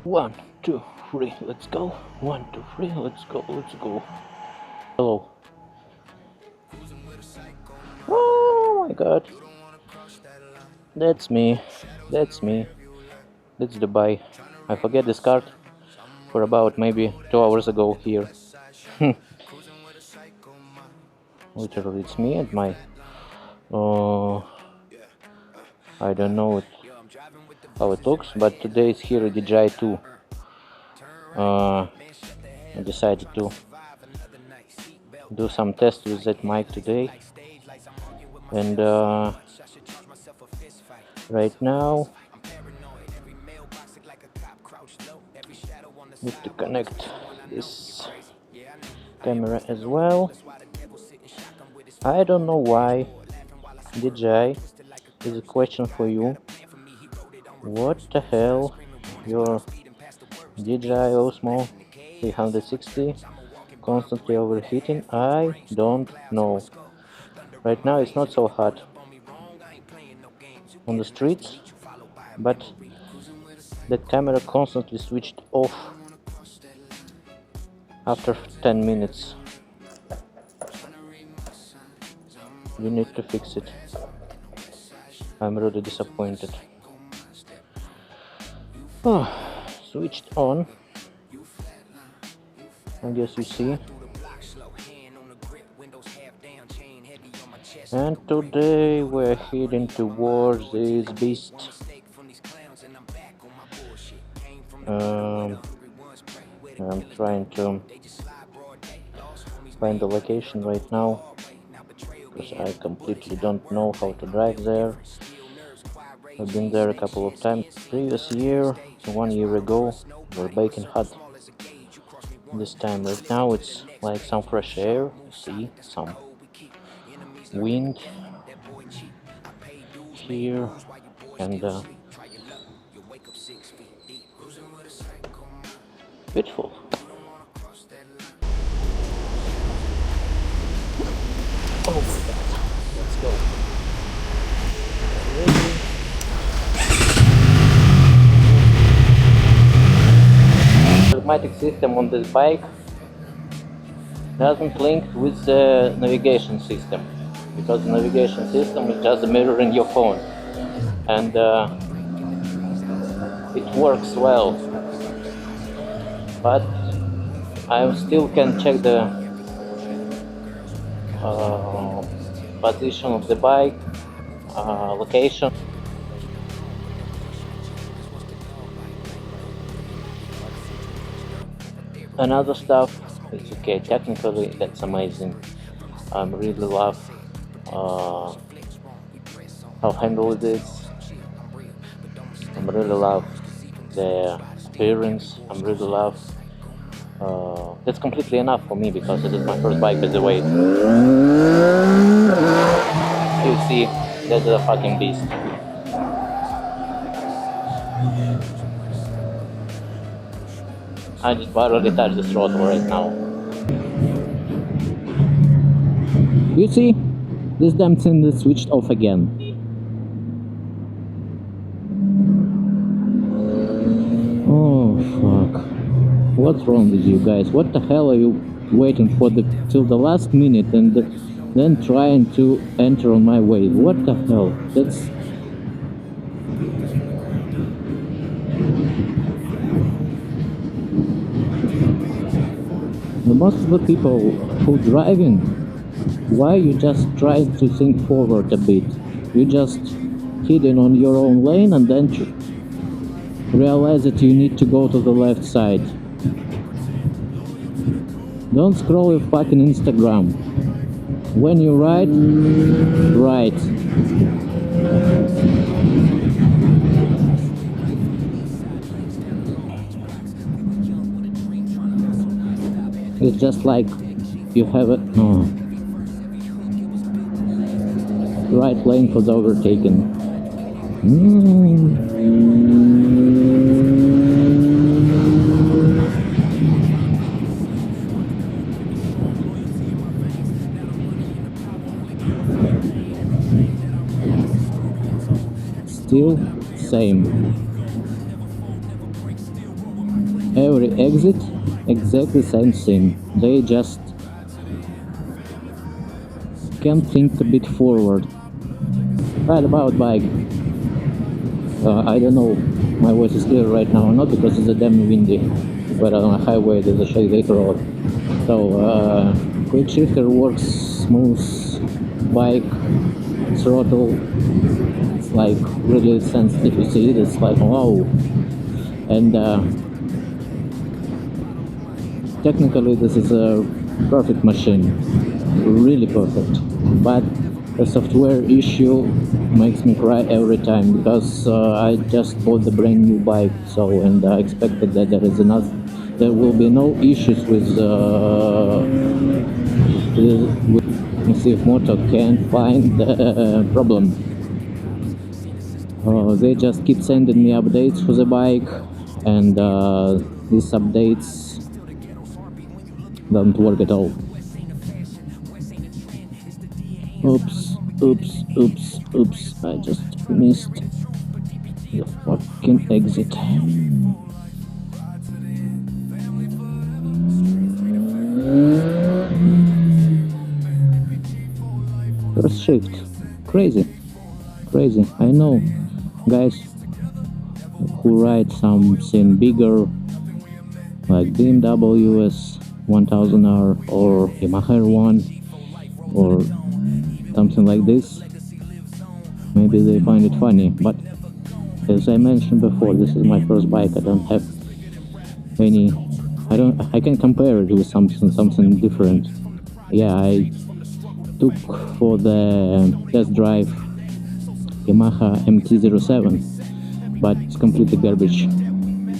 One, two, three, let's go. 1, 2, 3, let's go, let's go. Hello. Oh my god. That's me. That's me. That's Dubai. I forget this card for about maybe 2 hours ago here. Literally, it's me and my I don't know how it looks, but today is here a DJI 2. I decided to do some tests with that mic today, and right now need to connect this camera as well. I don't know why. DJI, is a question for you. What the hell your DJI Osmo 360 constantly overheating? I don't know. Right now it's not so hot on the streets, but that camera constantly switched off after 10 minutes. You need to fix it. I'm really disappointed. Oh, switched on. I guess you see. And today we're heading towards this beast. I'm trying to find the location right now, because I completely don't know how to drive there. I've been there a couple of times previous year, 1 year ago, we're baking hot. This time right now it's like some fresh air, you see, some wind here, and beautiful. Oh my god, let's go. The automatic system on this bike doesn't link with the navigation system, because the navigation system is just a mirror in your phone, and it works well, but I still can check the position of the bike, location. And other stuff, it's okay. Technically, that's amazing. I really love how handle it is. I really love the appearance. I really love. That's completely enough for me, because it is my first bike, by the way. You see, that's a fucking beast. I just barely touched the throttle right now. You see, this damn thing is switched off again. Oh fuck. What's wrong with you guys? What the hell are you waiting for till the last minute and then trying to enter on my way? What the hell? That's... most of the people who driving, why you just try to think forward a bit? You just hidden on your own lane and then realize that you need to go to the left side. Don't scroll your fucking Instagram. When you ride, right. It's just like you have a right lane for the overtaken. Still same. Every exit, exactly same thing. They just can think a bit forward. Right about bike. I don't know, my voice is clear right now or not because it's a damn windy. But on a highway there's a shady road. So quick shifter works smooth. Bike throttle, it's like really sensitive. You see it, it's like wow. And technically this is a perfect machine, really perfect, but the software issue makes me cry every time because I just bought the brand new bike, so, and I expected that there will be no issues with CFMOTO can't find the problem. They just keep sending me updates for the bike, and these updates don't work at all. Oops, oops, oops, oops, I just missed the fucking exit. First shift, crazy, crazy. I know guys who ride something bigger like BMW S1000R or Yamaha R1 or something like this. Maybe they find it funny, but as I mentioned before, this is my first bike. I don't have any. I can compare it with something different. Yeah, I took for the test drive Yamaha MT-07, but it's completely garbage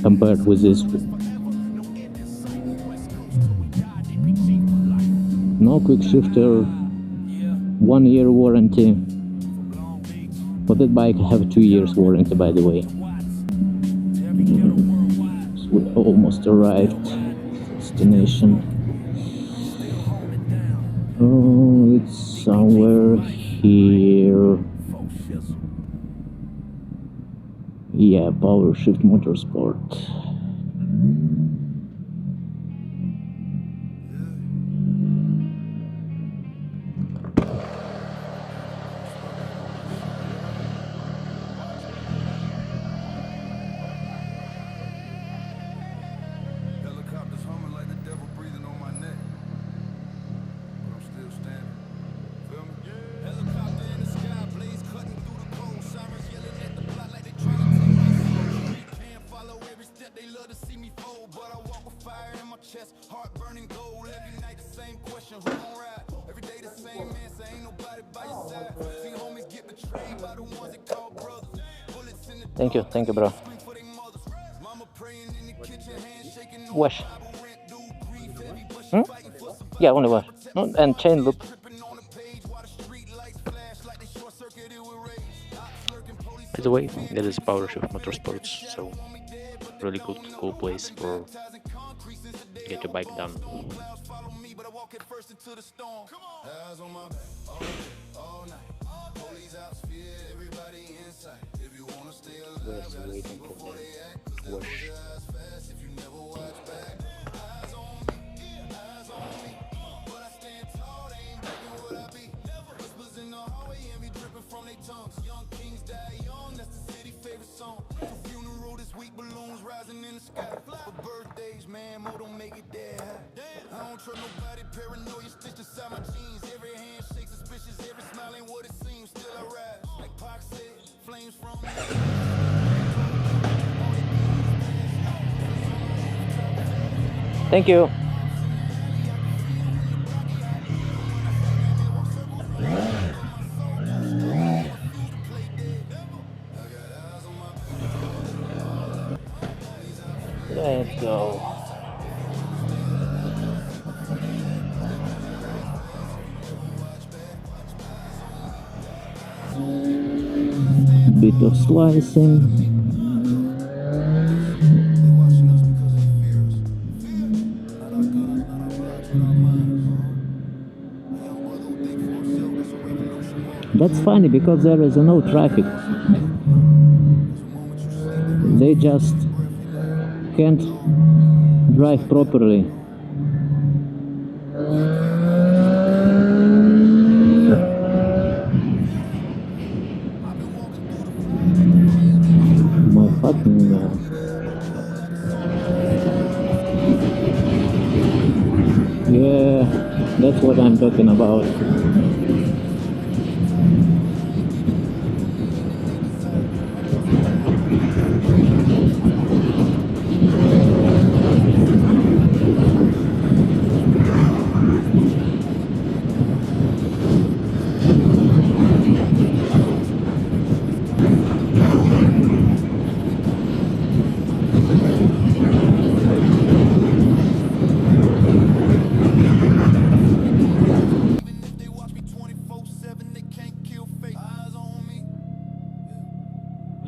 compared with this. No quick shifter, 1 year warranty. For that bike I have 2 years warranty, by the way. So we almost arrived destination. Oh, it's somewhere here. Yeah, Powershift Motorsports. Thank you, bro. Wash. Hmm? Yeah, only wash. No, and chain loop. By the way, that is Powershift Motorsports, so really good, cool place for get your bike done. We're still waiting for the wash. Thank you. Let's go. Bit of slicing. That's funny because there is no traffic. They just can't drive properly. My fucking yeah, that's what I'm talking about.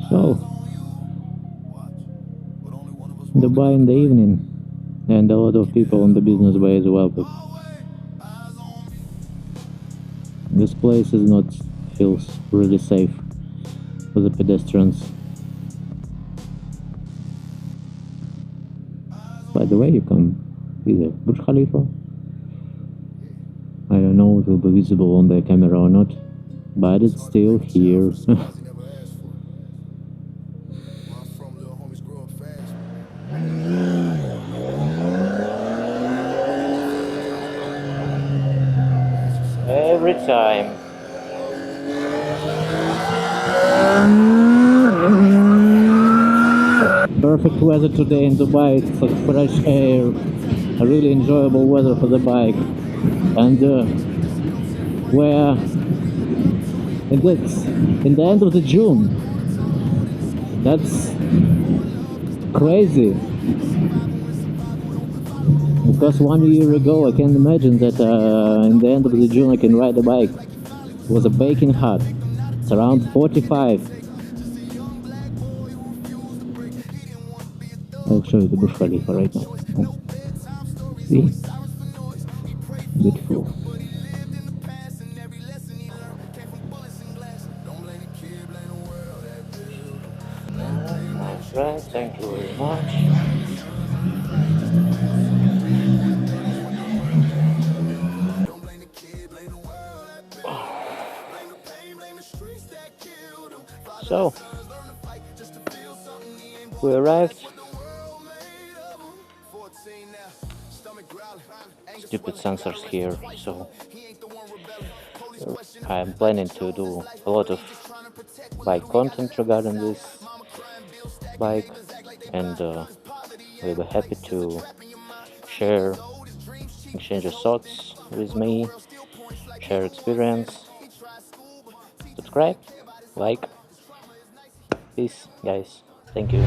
So, Dubai in the evening, and a lot of people on the business way as well, but this place is not feels really safe for the pedestrians. By the way, you can see the Burj Khalifa. I don't know if it will be visible on the camera or not, but it's still here. Every time. Perfect weather today in Dubai. It's like fresh air, a really enjoyable weather for the bike. And we're in the end of the June. That's crazy. Because 1 year ago I can imagine that in the end of the June I can ride a bike. It was a baking hot. It's around 45. I'll show you the Burj Khalifa right now. Oh. See? Beautiful. Right, thank you very much. So, we arrived. Stupid sensors here, so I'm planning to do a lot of bike content regarding this bike, and we'll be happy to share, exchange your thoughts with me, share experience. Subscribe, like. Peace, guys. Thank you.